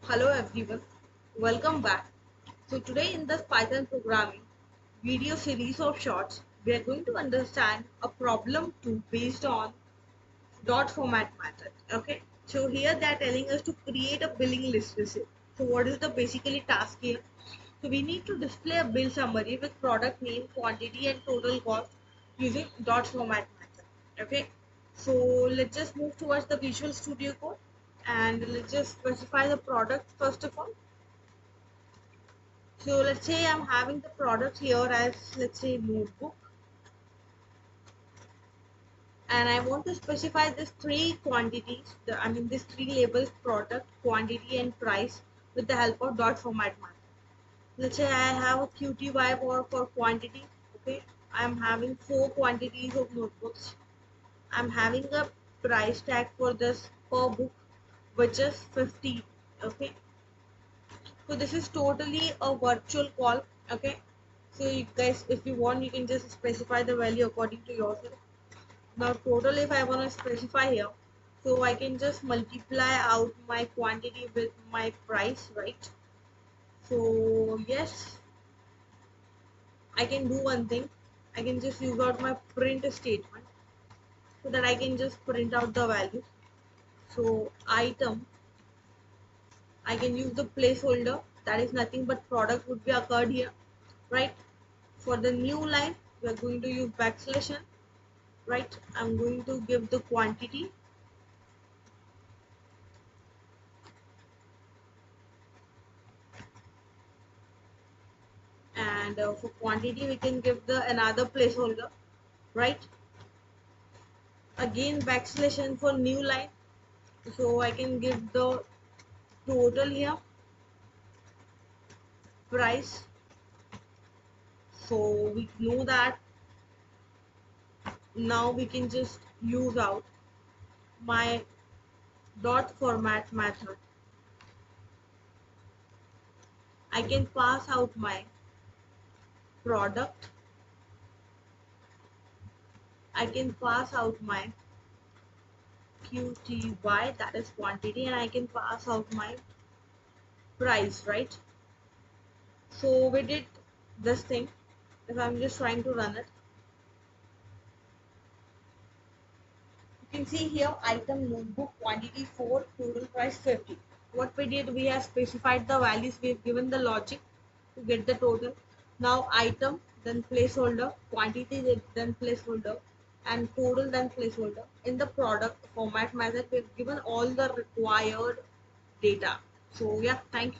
Hello everyone, welcome back. So today in this Python programming video series of shorts, we are going to understand a problem 2 based on dot format method. Okay, so here they are telling us to create a billing list receipt. So what is the basically task here? So we need to display a bill summary with product name, quantity and total cost using dot format method. Okay, so let's just move towards the Visual Studio Code and let's just specify the product first of all. So let's say I'm having the product here as, let's say, notebook, and I want to specify these three quantities, these three labels: product, quantity and price, with the help of dot format method. Let's say I have a QTY for quantity. Okay, I'm having four quantities of notebooks. I'm having a price tag for this per book, which is 50. Okay, so this is totally a virtual call. Okay, so you guys, if you want, you can just specify the value according to yourself. Now total, if I want to specify here, so I can just multiply out my quantity with my price, right? So yes, I can do one thing. I can just use out my print statement so that I can just print out the value. So item, I can use the placeholder, that is nothing but product would be occurred here, right? For the new line, we are going to use backslash n, right? I'm going to give the quantity, and for quantity we can give the another placeholder, right? Again backslash n for new line, so I can give the total here, price. So we know that now we can just use out my dot format method. I can pass out my product, I can pass out my QTY, that is quantity, and I can pass out my price, right? So we did this thing. If I'm just trying to run it, you can see here item notebook quantity 4, total price 50. What we did, we have specified the values, we have given the logic to get the total. Now item, then placeholder, quantity, then placeholder, and total, then placeholder. In the product format method, we've given all the required data. So yeah, thank you.